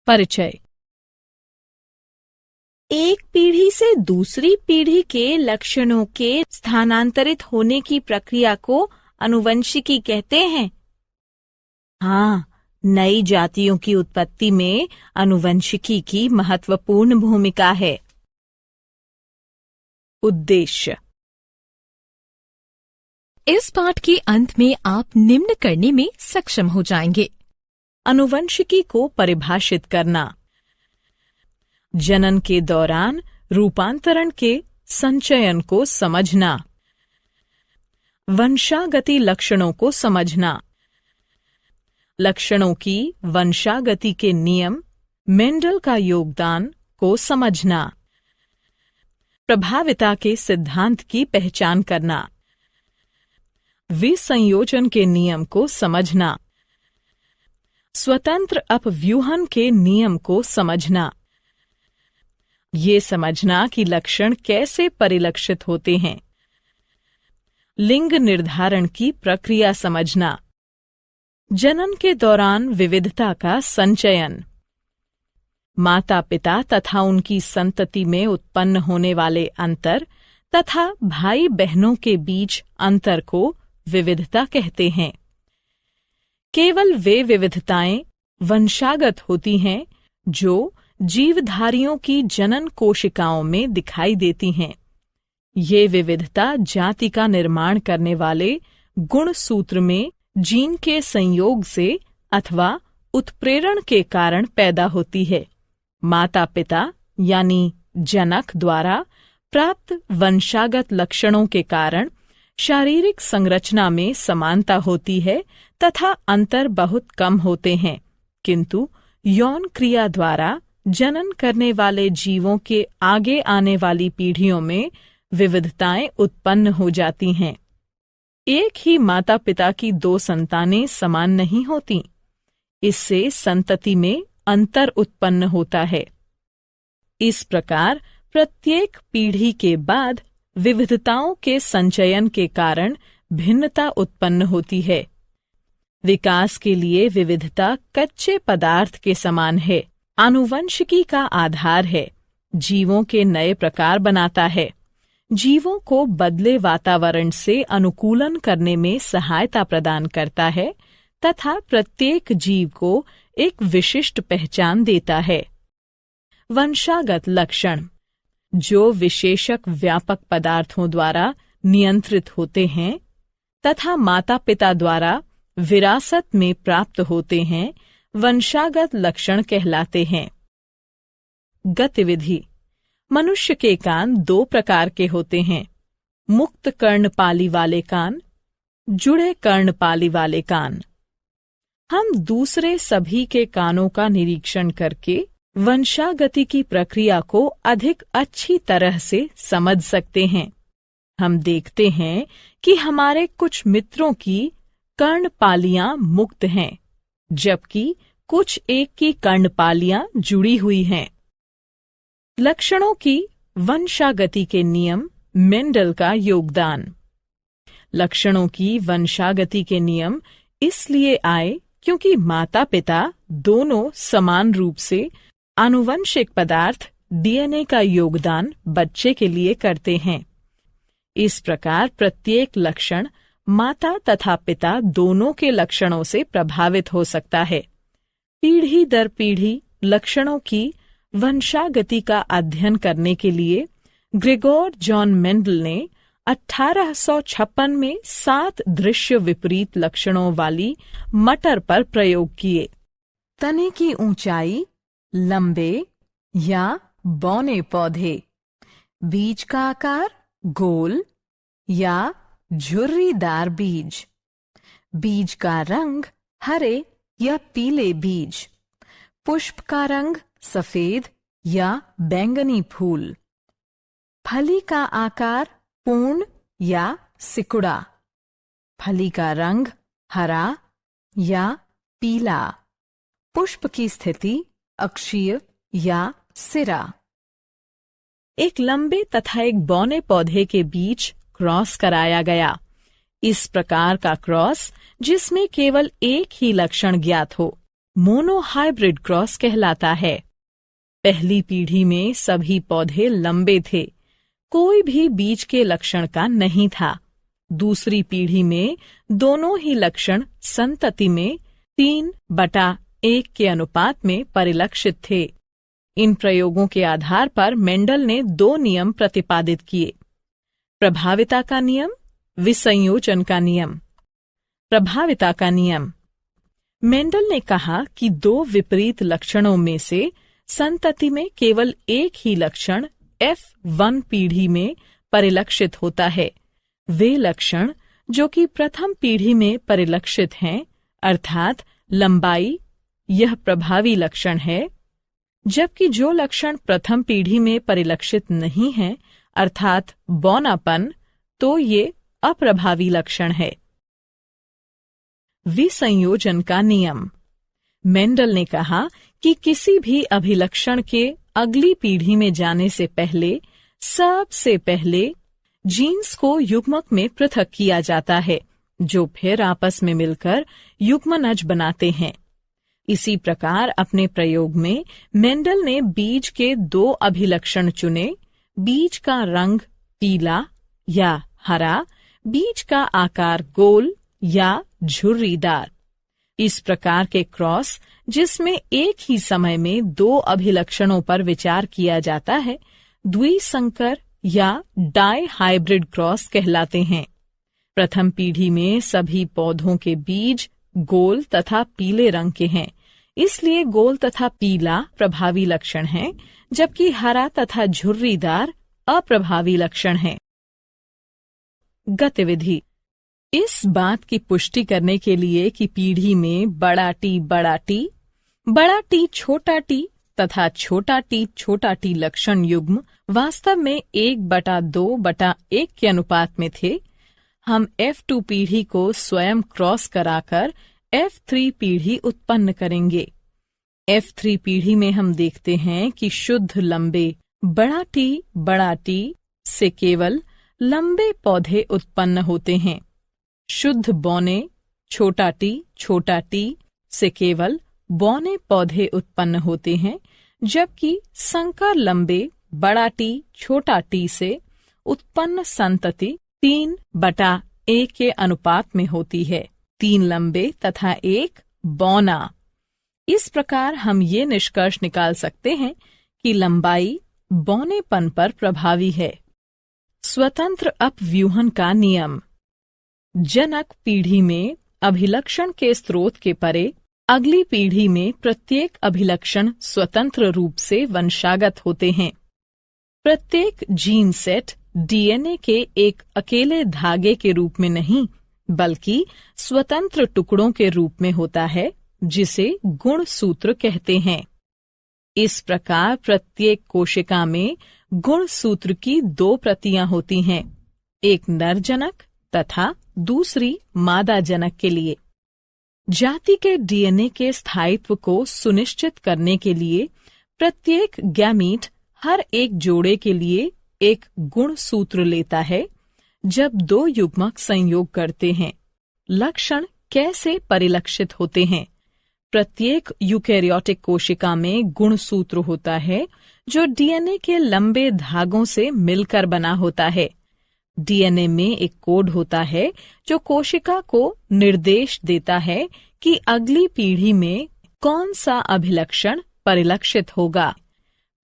परिचय। एक पीढ़ी से दूसरी पीढ़ी के लक्षणों के स्थानांतरित होने की प्रक्रिया को आनुवंशिकी कहते हैं। हाँ, नई जातियों की उत्पत्ति में आनुवंशिकी की महत्वपूर्ण भूमिका है। उद्देश्य। इस पाठ के अंत में आप निम्न करने में सक्षम हो जाएंगे। आनुवंशिकी को परिभाषित करना, जनन के दौरान रूपांतरण के संचयन को समझना, वंशागति लक्षणों को समझना, लक्षणों की वंशागति के नियम, मेंडल का योगदान को समझना, प्रभाविता के सिद्धांत की पहचान करना, विसंयोजन के नियम को समझना, स्वतंत्र अपव्यूहन के नियम को समझना, ये समझना कि लक्षण कैसे परिलक्षित होते हैं, लिंग निर्धारण की प्रक्रिया समझना, जनन के दौरान विविधता का संचयन, माता पिता तथा उनकी संतति में उत्पन्न होने वाले अंतर तथा भाई बहनों के बीच अंतर को विविधता कहते हैं। केवल वे विविधताएं वंशागत होती हैं जो जीवधारियों की जनन कोशिकाओं में दिखाई देती हैं। ये विविधता जाति का निर्माण करने वाले गुण सूत्र में जीन के संयोग से अथवा उत्प्रेरण के कारण पैदा होती है। माता पिता यानी जनक द्वारा प्राप्त वंशागत लक्षणों के कारण शारीरिक संरचना में समानता होती है तथा अंतर बहुत कम होते हैं, किंतु यौन क्रिया द्वारा जनन करने वाले जीवों के आगे आने वाली पीढ़ियों में विविधताएं उत्पन्न हो जाती हैं। एक ही माता पिता की दो संतानें समान नहीं होती, इससे संतति में अंतर उत्पन्न होता है। इस प्रकार प्रत्येक पीढ़ी के बाद विविधताओं के संचयन के कारण भिन्नता उत्पन्न होती है। विकास के लिए विविधता कच्चे पदार्थ के समान है, आनुवंशिकी का आधार है, जीवों के नए प्रकार बनाता है, जीवों को बदले वातावरण से अनुकूलन करने में सहायता प्रदान करता है तथा प्रत्येक जीव को एक विशिष्ट पहचान देता है। वंशागत लक्षण, जो विशेषक व्यापक पदार्थों द्वारा नियंत्रित होते हैं तथा माता पिता द्वारा विरासत में प्राप्त होते हैं, वंशागत लक्षण कहलाते हैं। गतिविधि। मनुष्य के कान दो प्रकार के होते हैं, मुक्त कर्णपाली वाले कान, जुड़े कर्णपाली वाले कान। हम दूसरे सभी के कानों का निरीक्षण करके वंशागति की प्रक्रिया को अधिक अच्छी तरह से समझ सकते हैं। हम देखते हैं कि हमारे कुछ मित्रों की कर्णपालियां मुक्त हैं, जबकि कुछ एक की कर्णपालियां जुड़ी हुई हैं। लक्षणों की वंशागति के नियम, मेंडल का योगदान। लक्षणों की वंशागति के नियम इसलिए आए क्योंकि माता पिता दोनों समान रूप से आनुवंशिक पदार्थ डीएनए का योगदान बच्चे के लिए करते हैं। इस प्रकार प्रत्येक लक्षण माता तथा पिता दोनों के लक्षणों से प्रभावित हो सकता है। पीढ़ी दर पीढ़ी लक्षणों की वंशागति का अध्ययन करने के लिए ग्रेगोर जॉन मेंडल ने 1856 में 7 दृश्य विपरीत लक्षणों वाली मटर पर प्रयोग किए। तने की ऊंचाई, लंबे या बौने पौधे, बीज का आकार गोल या झुर्रीदार बीज, बीज का रंग हरे या पीले बीज, पुष्प का रंग सफेद या बैंगनी फूल, फली का आकार पूर्ण या सिकुड़ा, फली का रंग हरा या पीला, पुष्प की स्थिति अक्षीय या सिरा। एक लंबे तथा एक बौने पौधे के बीच क्रॉस कराया गया। इस प्रकार का क्रॉस जिसमें केवल एक ही लक्षण ज्ञात हो, मोनोहाइब्रिड क्रॉस कहलाता है। पहली पीढ़ी में सभी पौधे लंबे थे, कोई भी बीज के लक्षण का नहीं था। दूसरी पीढ़ी में दोनों ही लक्षण संतति में 3/1 के अनुपात में परिलक्षित थे। इन प्रयोगों के आधार पर मेंडल ने 2 नियम प्रतिपादित किए: प्रभाविता का नियम, विसंयोजन का नियम। प्रभाविता का नियम। मेंडल ने कहा कि 2 विपरीत लक्षणों में से संतति में केवल एक ही लक्षण F1 पीढ़ी में परिलक्षित होता है। वे लक्षण जो कि प्रथम पीढ़ी में परिलक्षित हैं, अर्थात लंबाई, यह प्रभावी लक्षण है, जबकि जो लक्षण प्रथम पीढ़ी में परिलक्षित नहीं हैं, अर्थात बौनापन, तो ये अप्रभावी लक्षण है। विसंयोजन का नियम। मेंडल ने कहा कि किसी भी अभिलक्षण के अगली पीढ़ी में जाने से पहले सबसे पहले जीन्स को युग्मक में पृथक किया जाता है, जो फिर आपस में मिलकर युग्मनज बनाते हैं। इसी प्रकार अपने प्रयोग में मेंडल ने बीज के 2 अभिलक्षण चुने: बीज का रंग पीला या हरा, बीज का आकार गोल या झुर्रीदार। इस प्रकार के क्रॉस, जिसमें एक ही समय में 2 अभिलक्षणों पर विचार किया जाता है, द्विसंकर या डाई हाइब्रिड क्रॉस कहलाते हैं। प्रथम पीढ़ी में सभी पौधों के बीज गोल तथा पीले रंग के हैं, इसलिए गोल तथा पीला प्रभावी लक्षण हैं, जबकि हरा तथा झुर्रीदार अप्रभावी लक्षण हैं। गतिविधि। इस बात की पुष्टि करने के लिए कि पीढ़ी में बड़ा टी छोटा टी तथा छोटा टी लक्षण युग्म वास्तव में 1/2/1 के अनुपात में थे, हम F2 पीढ़ी को स्वयं क्रॉस कराकर F3 पीढ़ी उत्पन्न करेंगे। F3 पीढ़ी में हम देखते हैं कि शुद्ध लंबे बड़ा टी से केवल लंबे पौधे उत्पन्न होते हैं। शुद्ध बौने छोटा टी से केवल बौने पौधे उत्पन्न होते हैं, जबकि संकर लंबे बड़ा टी छोटा टी से उत्पन्न संतति 3/1 के अनुपात में होती है, 3 लंबे तथा 1 बौना। इस प्रकार हम ये निष्कर्ष निकाल सकते हैं कि लंबाई बौनेपन पर प्रभावी है। स्वतंत्र अपव्यूहन का नियम। जनक पीढ़ी में अभिलक्षण के स्रोत के परे अगली पीढ़ी में प्रत्येक अभिलक्षण स्वतंत्र रूप से वंशागत होते हैं। प्रत्येक जीन सेट डीएनए के एक अकेले धागे के रूप में नहीं, बल्कि स्वतंत्र टुकड़ों के रूप में होता है, जिसे गुणसूत्र कहते हैं। इस प्रकार प्रत्येक कोशिका में गुणसूत्र की 2 प्रतियां होती हैं, एक नर जनक तथा दूसरी मादा जनक के लिए। जाति के डीएनए के स्थायित्व को सुनिश्चित करने के लिए प्रत्येक गैमीट हर एक जोड़े के लिए एक गुणसूत्र लेता है। जब 2 युग्मक संयोग करते हैं, लक्षण कैसे परिलक्षित होते हैं? प्रत्येक यूकेरियोटिक कोशिका में गुणसूत्र होता है, जो डीएनए के लंबे धागों से मिलकर बना होता है। डीएनए में एक कोड होता है जो कोशिका को निर्देश देता है कि अगली पीढ़ी में कौन सा अभिलक्षण परिलक्षित होगा।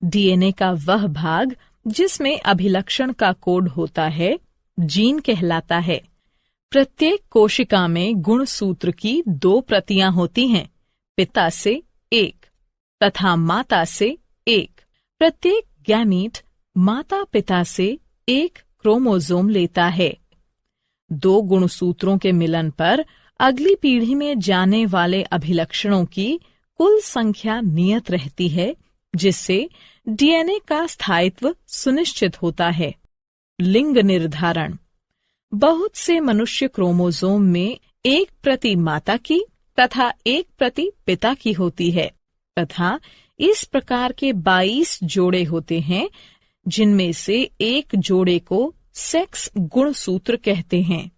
डीएनए का वह भाग जिसमें अभिलक्षण का कोड होता है, जीन कहलाता है। प्रत्येक कोशिका में गुणसूत्र की 2 प्रतियां होती हैं, पिता से 1 तथा माता से 1। प्रत्येक गैमीट माता पिता से 1 क्रोमोसोम लेता है। 2 गुणसूत्रों के मिलन पर अगली पीढ़ी में जाने वाले अभिलक्षणों की कुल संख्या नियत रहती है, जिससे डीएनए का स्थायित्व सुनिश्चित होता है। लिंग निर्धारण। बहुत से मनुष्य क्रोमोसोम में 1 प्रति माता की तथा 1 प्रति पिता की होती है, तथा इस प्रकार के 22 जोड़े होते हैं, जिनमें से एक जोड़े को सेक्स गुणसूत्र कहते हैं।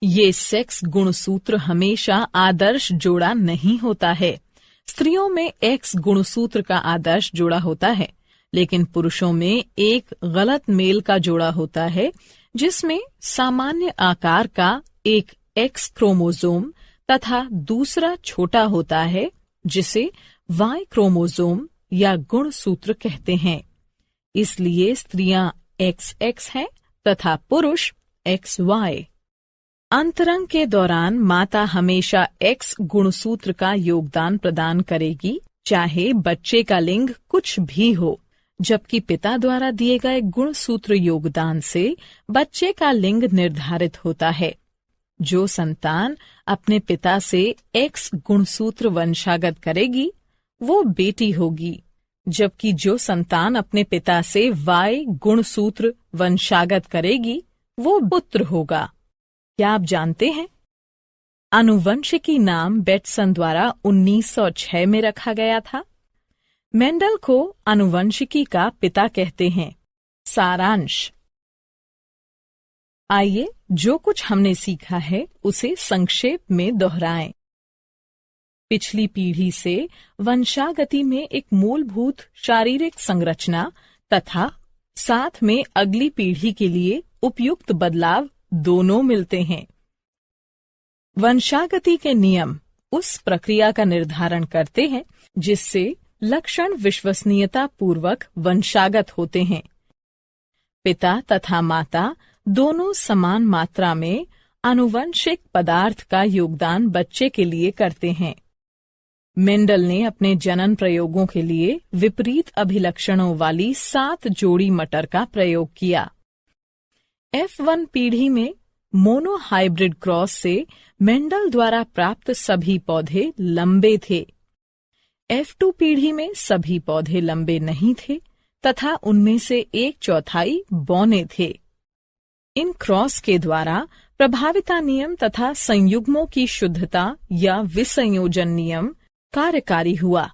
ये सेक्स गुणसूत्र हमेशा आदर्श जोड़ा नहीं होता है। स्त्रियों में X गुणसूत्र का आदर्श जोड़ा होता है, लेकिन पुरुषों में एक गलत मेल का जोड़ा होता है, जिसमें सामान्य आकार का एक X क्रोमोसोम तथा दूसरा छोटा होता है, जिसे Y क्रोमोसोम या गुणसूत्र कहते हैं। इसलिए स्त्रियां XX हैं तथा पुरुष XY। अंतरंग के दौरान माता हमेशा X गुणसूत्र का योगदान प्रदान करेगी, चाहे बच्चे का लिंग कुछ भी हो, जबकि पिता द्वारा दिए गए गुणसूत्र योगदान से बच्चे का लिंग निर्धारित होता है। जो संतान अपने पिता से X गुणसूत्र वंशागत करेगी, वो बेटी होगी, जबकि जो संतान अपने पिता से Y गुणसूत्र वंशागत करेगी, वो पुत्र होगा। क्या आप जानते हैं? आनुवंशिकी नाम बेटसन द्वारा 1906 में रखा गया था। मेंडल को आनुवंशिकी का पिता कहते हैं। सारांश। आइए जो कुछ हमने सीखा है उसे संक्षेप में दोहराएं। पिछली पीढ़ी से वंशागति में एक मूलभूत शारीरिक संरचना तथा साथ में अगली पीढ़ी के लिए उपयुक्त बदलाव दोनों मिलते हैं। वंशागति के नियम उस प्रक्रिया का निर्धारण करते हैं जिससे लक्षण विश्वसनीयता पूर्वक वंशागत होते हैं। पिता तथा माता दोनों समान मात्रा में आनुवंशिक पदार्थ का योगदान बच्चे के लिए करते हैं। मेंडल ने अपने जनन प्रयोगों के लिए विपरीत अभिलक्षणों वाली 7 जोड़ी मटर का प्रयोग किया। F1 पीढ़ी में मोनोहाइब्रिड क्रॉस से मेंडल द्वारा प्राप्त सभी पौधे लंबे थे। F2 पीढ़ी में सभी पौधे लंबे नहीं थे तथा उनमें से 1/4 बौने थे। इन क्रॉस के द्वारा प्रभाविता नियम तथा संयुग्मों की शुद्धता या विसंयोजन नियम कार्यकारी हुआ।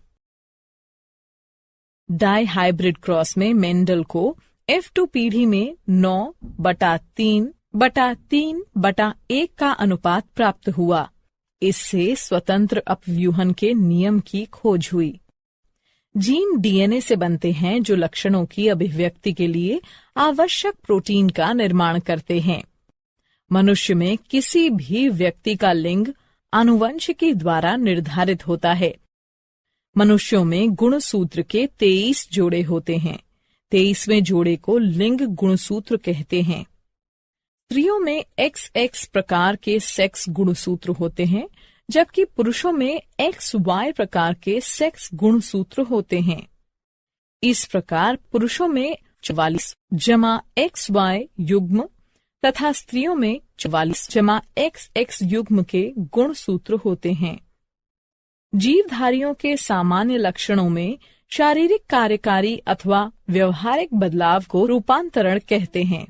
डाइहाइब्रिड क्रॉस में मेंडल को F2 पीढ़ी में 9/3/3/1 का अनुपात प्राप्त हुआ। इससे स्वतंत्र अपव्यूहन के नियम की खोज हुई। जीन डीएनए से बनते हैं जो लक्षणों की अभिव्यक्ति के लिए आवश्यक प्रोटीन का निर्माण करते हैं। मनुष्य में किसी भी व्यक्ति का लिंग आनुवंशिकी द्वारा निर्धारित होता है। मनुष्यों में गुणसूत्र के 23 जोड़े होते हैं। 23वें जोड़े को लिंग गुणसूत्र कहते हैं। स्त्रियों में XX प्रकार के सेक्स गुणसूत्र होते हैं, जबकि पुरुषों में XY प्रकार के सेक्स गुणसूत्र होते हैं। इस प्रकार पुरुषों में 44 जमा XY युग्म तथा स्त्रियों में 44 जमा XX युग्म के गुणसूत्र होते हैं। जीवधारियों के सामान्य लक्षणों में शारीरिक कार्यकारी अथवा व्यवहारिक बदलाव को रूपांतरण कहते हैं।